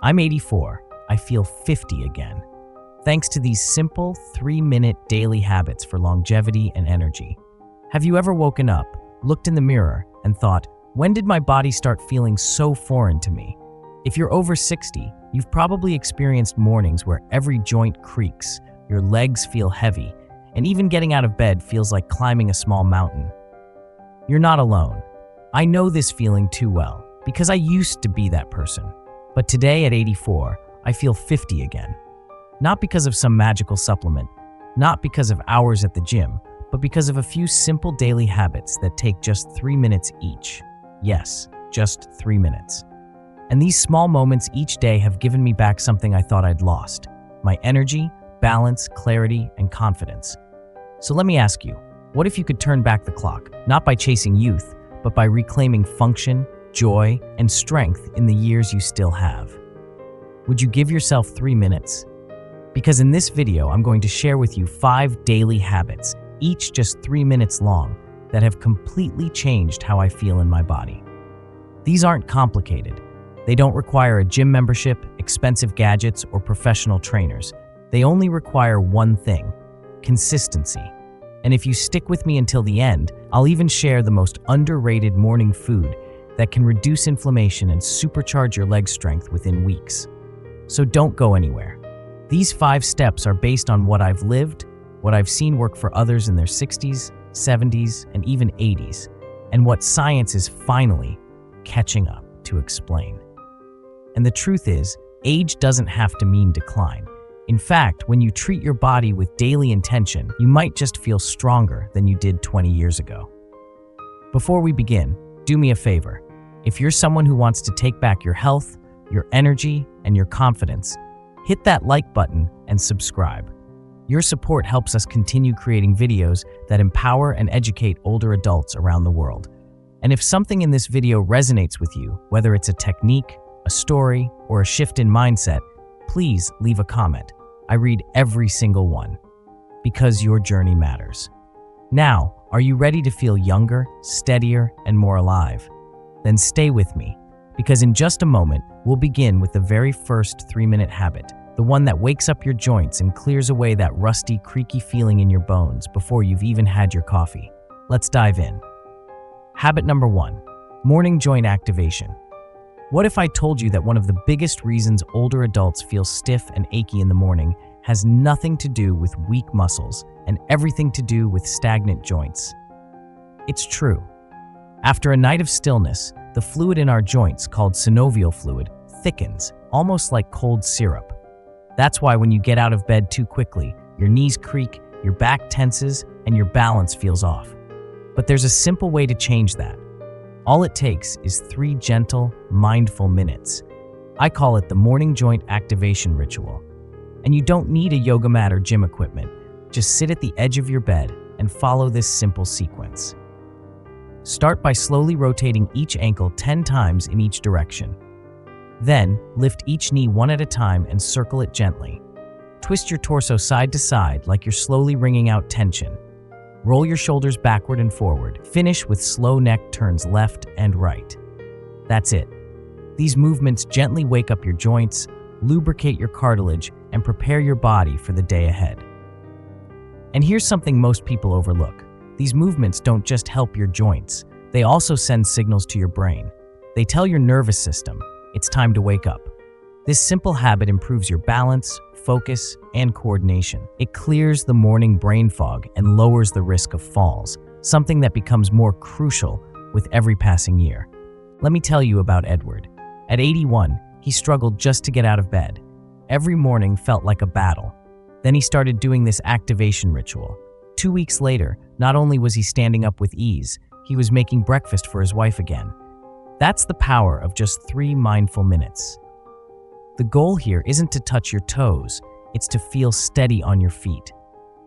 I'm 84. I feel 50 again. Thanks to these simple 3-minute daily habits for longevity and energy. Have you ever woken up, looked in the mirror, and thought, when did my body start feeling so foreign to me? If you're over 60, you've probably experienced mornings where every joint creaks, your legs feel heavy, and even getting out of bed feels like climbing a small mountain. You're not alone. I know this feeling too well, because I used to be that person. But today at 84, I feel 50 again. Not because of some magical supplement, not because of hours at the gym, but because of a few simple daily habits that take just 3 minutes each. Yes, just 3 minutes. And these small moments each day have given me back something I thought I'd lost: my energy, balance, clarity, and confidence. So let me ask you, what if you could turn back the clock, not by chasing youth, but by reclaiming function, joy, and strength in the years you still have? Would you give yourself 3 minutes? Because in this video, I'm going to share with you 5 daily habits, each just 3 minutes long, that have completely changed how I feel in my body. These aren't complicated. They don't require a gym membership, expensive gadgets, or professional trainers. They only require one thing: consistency. And if you stick with me until the end, I'll even share the most underrated morning food that can reduce inflammation and supercharge your leg strength within weeks. So don't go anywhere. These 5 steps are based on what I've lived, what I've seen work for others in their 60s, 70s, and even 80s, and what science is finally catching up to explain. And the truth is, age doesn't have to mean decline. In fact, when you treat your body with daily intention, you might just feel stronger than you did 20 years ago. Before we begin, do me a favor. If you're someone who wants to take back your health, your energy, and your confidence, hit that like button and subscribe. Your support helps us continue creating videos that empower and educate older adults around the world. And if something in this video resonates with you, whether it's a technique, a story, or a shift in mindset, please leave a comment. I read every single one, because your journey matters. Now, are you ready to feel younger, steadier, and more alive? Then stay with me, because in just a moment, we'll begin with the very first 3-minute habit, the one that wakes up your joints and clears away that rusty, creaky feeling in your bones before you've even had your coffee. Let's dive in. Habit number 1, morning joint activation. What if I told you that one of the biggest reasons older adults feel stiff and achy in the morning has nothing to do with weak muscles and everything to do with stagnant joints? It's true. After a night of stillness, the fluid in our joints, called synovial fluid, thickens, almost like cold syrup. That's why when you get out of bed too quickly, your knees creak, your back tenses, and your balance feels off. But there's a simple way to change that. All it takes is 3 gentle, mindful minutes. I call it the morning joint activation ritual. And you don't need a yoga mat or gym equipment. Just sit at the edge of your bed and follow this simple sequence. Start by slowly rotating each ankle 10 times in each direction. Then, lift each knee one at a time and circle it gently. Twist your torso side to side like you're slowly wringing out tension. Roll your shoulders backward and forward. Finish with slow neck turns left and right. That's it. These movements gently wake up your joints, lubricate your cartilage, and prepare your body for the day ahead. And here's something most people overlook. These movements don't just help your joints. They also send signals to your brain. They tell your nervous system, it's time to wake up. This simple habit improves your balance, focus, and coordination. It clears the morning brain fog and lowers the risk of falls, something that becomes more crucial with every passing year. Let me tell you about Edward. At 81, he struggled just to get out of bed. Every morning felt like a battle. Then he started doing this activation ritual. 2 weeks later, not only was he standing up with ease, he was making breakfast for his wife again. That's the power of just 3 mindful minutes. The goal here isn't to touch your toes, it's to feel steady on your feet.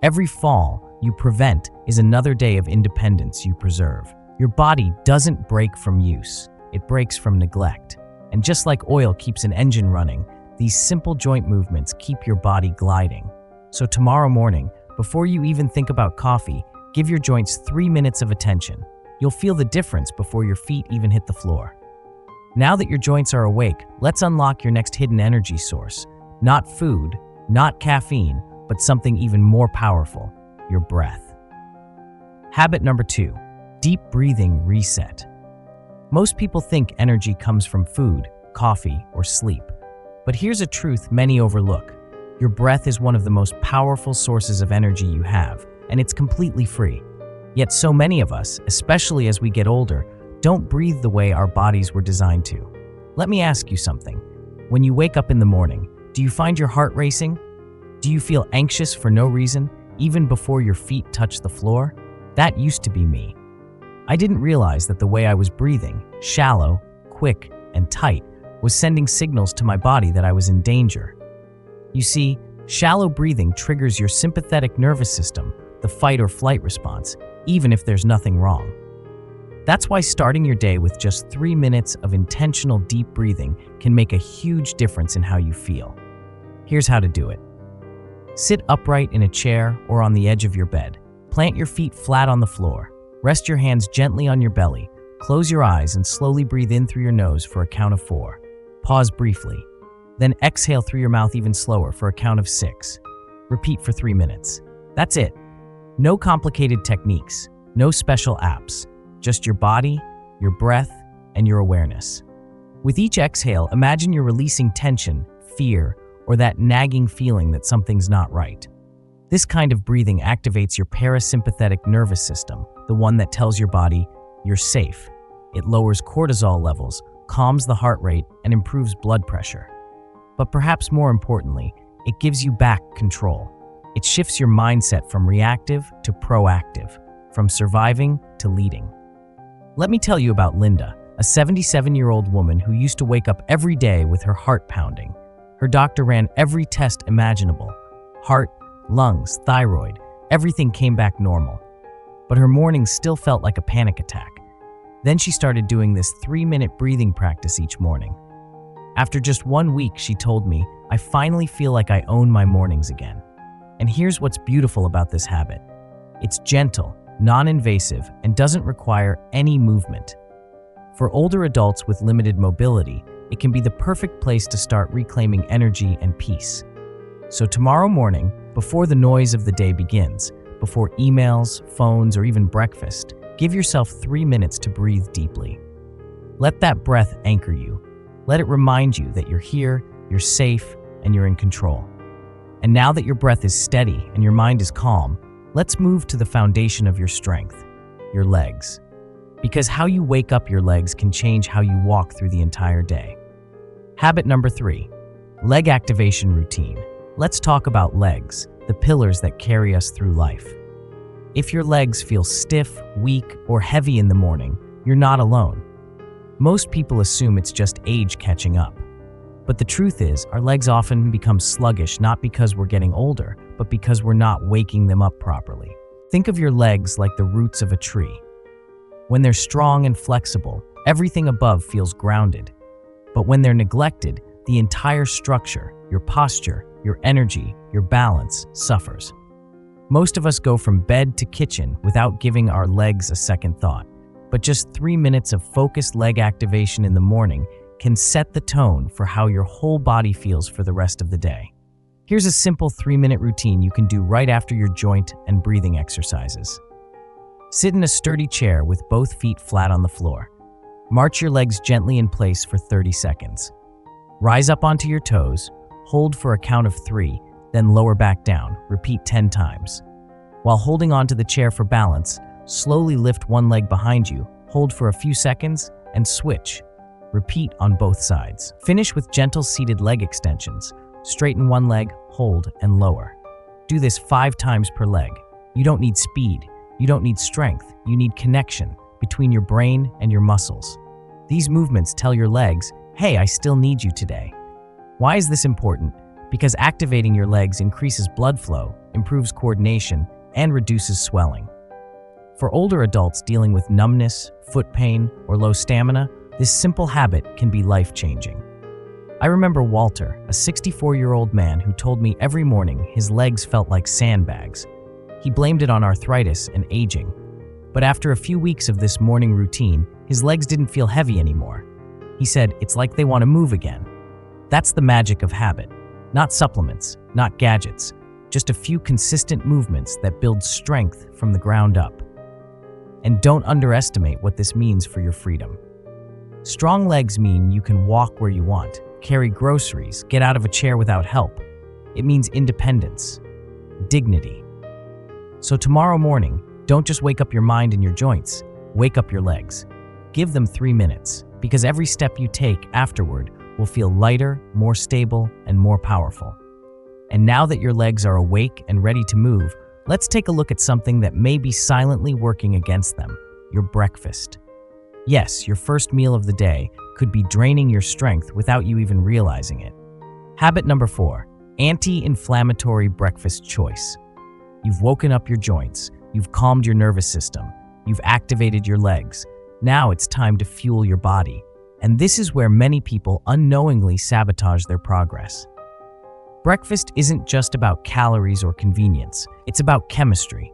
Every fall you prevent is another day of independence you preserve. Your body doesn't break from use, it breaks from neglect. And just like oil keeps an engine running, these simple joint movements keep your body gliding. So tomorrow morning, before you even think about coffee, give your joints 3 minutes of attention. You'll feel the difference before your feet even hit the floor. Now that your joints are awake, let's unlock your next hidden energy source. Not food, not caffeine, but something even more powerful, your breath. Habit number 2, deep breathing reset. Most people think energy comes from food, coffee, or sleep. But here's a truth many overlook. Your breath is one of the most powerful sources of energy you have, and it's completely free. Yet so many of us, especially as we get older, don't breathe the way our bodies were designed to. Let me ask you something. When you wake up in the morning, do you find your heart racing? Do you feel anxious for no reason, even before your feet touch the floor? That used to be me. I didn't realize that the way I was breathing, shallow, quick, and tight, was sending signals to my body that I was in danger. You see, shallow breathing triggers your sympathetic nervous system, the fight or flight response, even if there's nothing wrong. That's why starting your day with just 3 minutes of intentional deep breathing can make a huge difference in how you feel. Here's how to do it. Sit upright in a chair or on the edge of your bed. Plant your feet flat on the floor. Rest your hands gently on your belly. Close your eyes and slowly breathe in through your nose for a count of 4. Pause briefly. Then exhale through your mouth even slower for a count of 6. Repeat for 3 minutes. That's it. No complicated techniques, no special apps, just your body, your breath, and your awareness. With each exhale, imagine you're releasing tension, fear, or that nagging feeling that something's not right. This kind of breathing activates your parasympathetic nervous system, the one that tells your body you're safe. It lowers cortisol levels, calms the heart rate, and improves blood pressure. But perhaps more importantly, it gives you back control. It shifts your mindset from reactive to proactive, from surviving to leading. Let me tell you about Linda, a 77-year-old woman who used to wake up every day with her heart pounding. Her doctor ran every test imaginable. Heart, lungs, thyroid, everything came back normal. But her mornings still felt like a panic attack. Then she started doing this 3-minute breathing practice each morning. After just 1 week, she told me, "I finally feel like I own my mornings again." And here's what's beautiful about this habit. It's gentle, non-invasive, and doesn't require any movement. For older adults with limited mobility, it can be the perfect place to start reclaiming energy and peace. So tomorrow morning, before the noise of the day begins, before emails, phones, or even breakfast, give yourself 3 minutes to breathe deeply. Let that breath anchor you. Let it remind you that you're here, you're safe, and you're in control. And now that your breath is steady and your mind is calm, let's move to the foundation of your strength, your legs. Because how you wake up your legs can change how you walk through the entire day. Habit number 3, leg activation routine. Let's talk about legs, the pillars that carry us through life. If your legs feel stiff, weak, or heavy in the morning, you're not alone. Most people assume it's just age catching up. But the truth is, our legs often become sluggish not because we're getting older, but because we're not waking them up properly. Think of your legs like the roots of a tree. When they're strong and flexible, everything above feels grounded. But when they're neglected, the entire structure, your posture, your energy, your balance suffers. Most of us go from bed to kitchen without giving our legs a second thought. But just 3 minutes of focused leg activation in the morning can set the tone for how your whole body feels for the rest of the day. Here's a simple 3-minute routine you can do right after your joint and breathing exercises. Sit in a sturdy chair with both feet flat on the floor. March your legs gently in place for 30 seconds. Rise up onto your toes, hold for a count of 3, then lower back down. Repeat 10 times. While holding onto the chair for balance, slowly lift one leg behind you, hold for a few seconds, and switch. Repeat on both sides. Finish with gentle seated leg extensions. Straighten one leg, hold, and lower. Do this 5 times per leg. You don't need speed. You don't need strength. You need connection between your brain and your muscles. These movements tell your legs, "Hey, I still need you today." Why is this important? Because activating your legs increases blood flow, improves coordination, and reduces swelling. For older adults dealing with numbness, foot pain, or low stamina, this simple habit can be life-changing. I remember Walter, a 64-year-old man who told me every morning his legs felt like sandbags. He blamed it on arthritis and aging. But after a few weeks of this morning routine, his legs didn't feel heavy anymore. He said, "It's like they want to move again." That's the magic of habit. Not supplements, not gadgets, just a few consistent movements that build strength from the ground up. And don't underestimate what this means for your freedom. Strong legs mean you can walk where you want, carry groceries, get out of a chair without help. It means independence, dignity. So tomorrow morning, don't just wake up your mind and your joints, wake up your legs. Give them 3 minutes, because every step you take afterward will feel lighter, more stable, and more powerful. And now that your legs are awake and ready to move, let's take a look at something that may be silently working against them: your breakfast. Yes, your first meal of the day could be draining your strength without you even realizing it. Habit number 4, anti-inflammatory breakfast choice. You've woken up your joints, you've calmed your nervous system, you've activated your legs. Now it's time to fuel your body. And this is where many people unknowingly sabotage their progress. Breakfast isn't just about calories or convenience, it's about chemistry.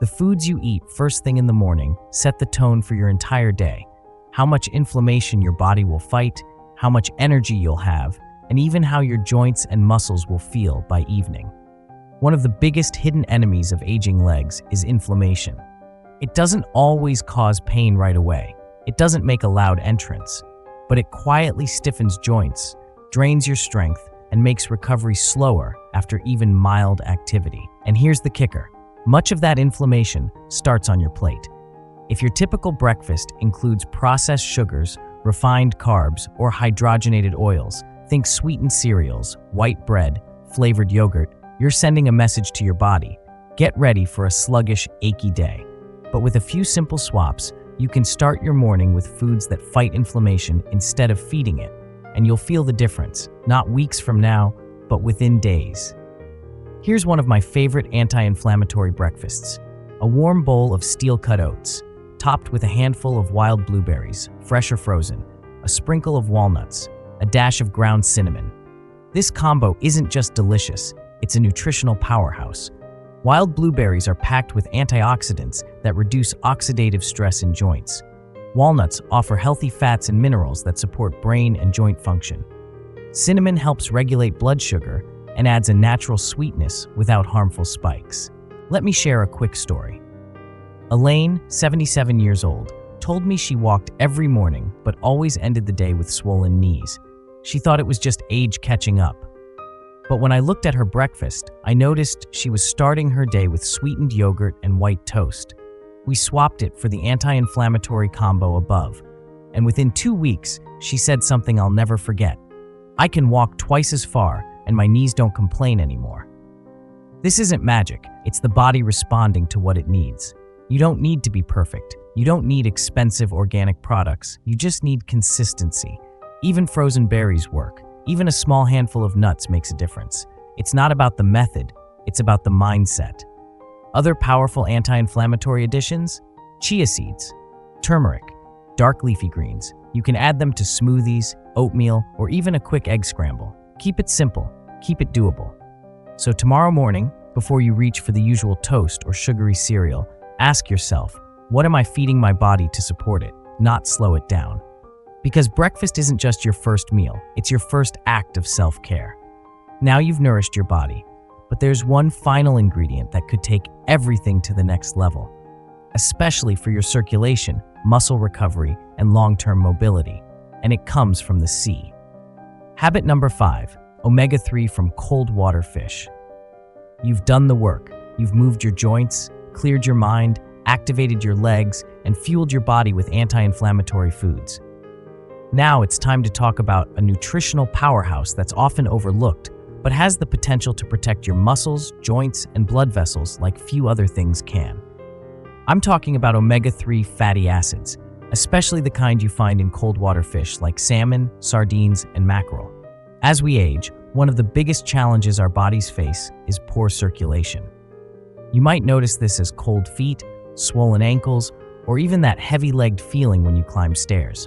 The foods you eat first thing in the morning set the tone for your entire day, how much inflammation your body will fight, how much energy you'll have, and even how your joints and muscles will feel by evening. One of the biggest hidden enemies of aging legs is inflammation. It doesn't always cause pain right away. It doesn't make a loud entrance, but it quietly stiffens joints, drains your strength, and makes recovery slower after even mild activity. And here's the kicker: much of that inflammation starts on your plate. If your typical breakfast includes processed sugars, refined carbs, or hydrogenated oils, think sweetened cereals, white bread, flavored yogurt, you're sending a message to your body: get ready for a sluggish, achy day. But with a few simple swaps, you can start your morning with foods that fight inflammation instead of feeding it, and you'll feel the difference, not weeks from now, but within days. Here's one of my favorite anti-inflammatory breakfasts: a warm bowl of steel-cut oats, topped with a handful of wild blueberries, fresh or frozen, a sprinkle of walnuts, a dash of ground cinnamon. This combo isn't just delicious, it's a nutritional powerhouse. Wild blueberries are packed with antioxidants that reduce oxidative stress in joints. Walnuts offer healthy fats and minerals that support brain and joint function. Cinnamon helps regulate blood sugar and adds a natural sweetness without harmful spikes. Let me share a quick story. Elaine, 77 years old, told me she walked every morning but always ended the day with swollen knees. She thought it was just age catching up. But when I looked at her breakfast, I noticed she was starting her day with sweetened yogurt and white toast. We swapped it for the anti-inflammatory combo above, and within 2 weeks, she said something I'll never forget: "I can walk twice as far, and my knees don't complain anymore." This isn't magic, it's the body responding to what it needs. You don't need to be perfect. You don't need expensive organic products. You just need consistency. Even frozen berries work. Even a small handful of nuts makes a difference. It's not about the method, it's about the mindset. Other powerful anti-inflammatory additions: chia seeds, turmeric, dark leafy greens. You can add them to smoothies, oatmeal, or even a quick egg scramble. Keep it simple, keep it doable. So tomorrow morning, before you reach for the usual toast or sugary cereal, ask yourself, what am I feeding my body to support it, not slow it down? Because breakfast isn't just your first meal, it's your first act of self-care. Now you've nourished your body, but there's one final ingredient that could take everything to the next level, especially for your circulation, muscle recovery, and long-term mobility, and it comes from the sea. Habit number 5, omega-3 from cold water fish. You've done the work. You've moved your joints, cleared your mind, activated your legs, and fueled your body with anti-inflammatory foods. Now it's time to talk about a nutritional powerhouse that's often overlooked, but has the potential to protect your muscles, joints, and blood vessels like few other things can. I'm talking about omega-3 fatty acids, especially the kind you find in cold water fish like salmon, sardines, and mackerel. As we age, one of the biggest challenges our bodies face is poor circulation. You might notice this as cold feet, swollen ankles, or even that heavy-legged feeling when you climb stairs.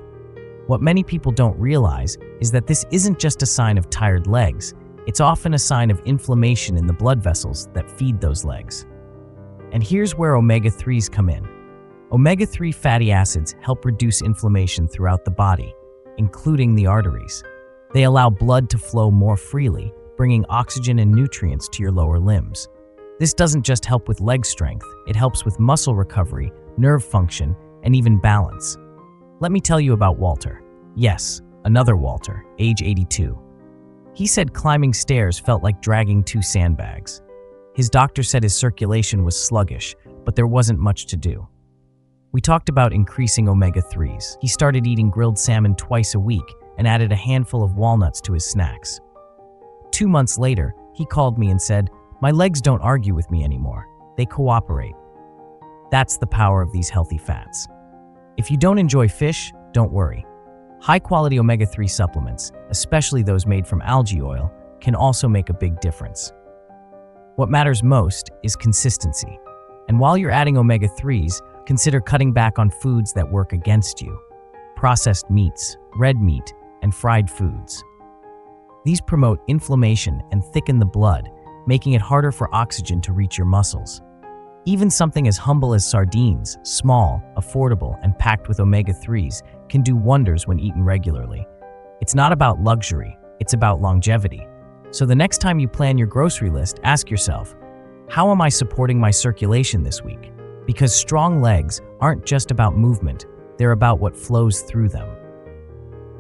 What many people don't realize is that this isn't just a sign of tired legs, it's often a sign of inflammation in the blood vessels that feed those legs. And here's where omega-3s come in. Omega-3 fatty acids help reduce inflammation throughout the body. including the arteries. They allow blood to flow more freely, bringing oxygen and nutrients to your lower limbs. This doesn't just help with leg strength, it helps with muscle recovery, nerve function, and even balance. Let me tell you about Walter. Yes, another Walter, age 82. He said climbing stairs felt like dragging two sandbags. His doctor said his circulation was sluggish, but there wasn't much to do. We talked about increasing omega-3s. He started eating grilled salmon twice a week and added a handful of walnuts to his snacks. 2 months later, he called me and said, "My legs don't argue with me anymore. They cooperate." That's the power of these healthy fats. If you don't enjoy fish, don't worry. High-quality omega-3 supplements, especially those made from algae oil, can also make a big difference. What matters most is consistency. And while you're adding omega-3s, consider cutting back on foods that work against you. Processed meats, red meat, and fried foods. These promote inflammation and thicken the blood, making it harder for oxygen to reach your muscles. Even something as humble as sardines, small, affordable, and packed with omega-3s, can do wonders when eaten regularly. It's not about luxury, it's about longevity. So the next time you plan your grocery list, ask yourself, how am I supporting my circulation this week? Because strong legs aren't just about movement, they're about what flows through them.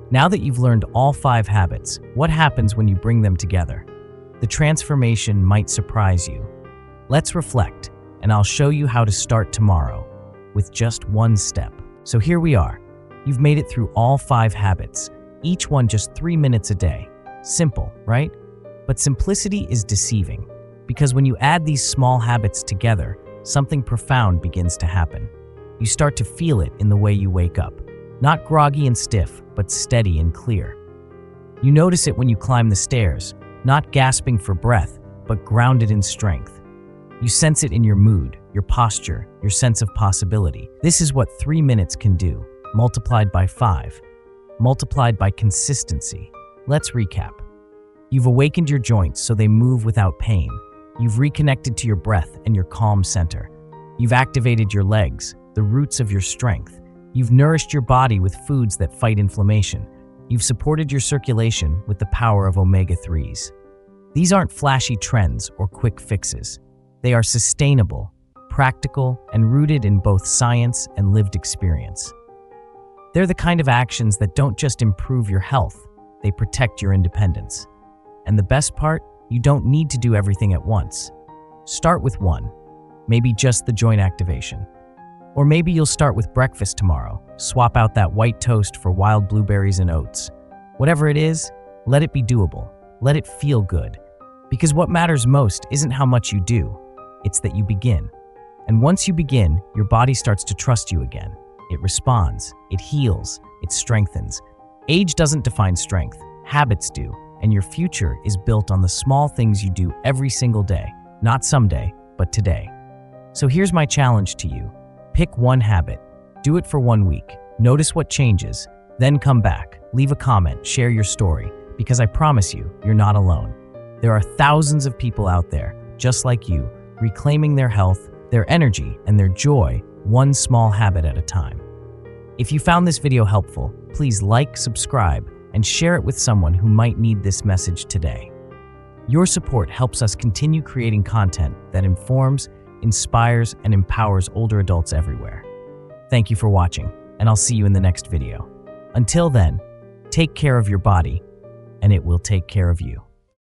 Now that you've learned all 5 habits, what happens when you bring them together? The transformation might surprise you. Let's reflect, and I'll show you how to start tomorrow with just one step. So here we are. You've made it through all 5 habits, each one just 3 minutes a day. Simple, right? But simplicity is deceiving, because when you add these small habits together, something profound begins to happen. You start to feel it in the way you wake up. Not groggy and stiff, but steady and clear. You notice it when you climb the stairs, not gasping for breath, but grounded in strength. You sense it in your mood, your posture, your sense of possibility. This is what 3 minutes can do, multiplied by 5, multiplied by consistency. Let's recap. You've awakened your joints so they move without pain. You've reconnected to your breath and your calm center. You've activated your legs, the roots of your strength. You've nourished your body with foods that fight inflammation. You've supported your circulation with the power of omega-3s. These aren't flashy trends or quick fixes. They are sustainable, practical, and rooted in both science and lived experience. They're the kind of actions that don't just improve your health, they protect your independence. And the best part, you don't need to do everything at once. Start with one, maybe just the joint activation. Or maybe you'll start with breakfast tomorrow, swap out that white toast for wild blueberries and oats. Whatever it is, let it be doable, let it feel good. Because what matters most isn't how much you do, it's that you begin. And once you begin, your body starts to trust you again. It responds, it heals, it strengthens. Age doesn't define strength, habits do, and your future is built on the small things you do every single day, not someday, but today. So here's my challenge to you. Pick one habit, do it for 1 week, notice what changes, then come back, leave a comment, share your story, because I promise you, you're not alone. There are thousands of people out there, just like you, reclaiming their health, their energy, and their joy, one small habit at a time. If you found this video helpful, please like, subscribe, and share it with someone who might need this message today. Your support helps us continue creating content that informs, inspires, and empowers older adults everywhere. Thank you for watching, and I'll see you in the next video. Until then, take care of your body, and it will take care of you.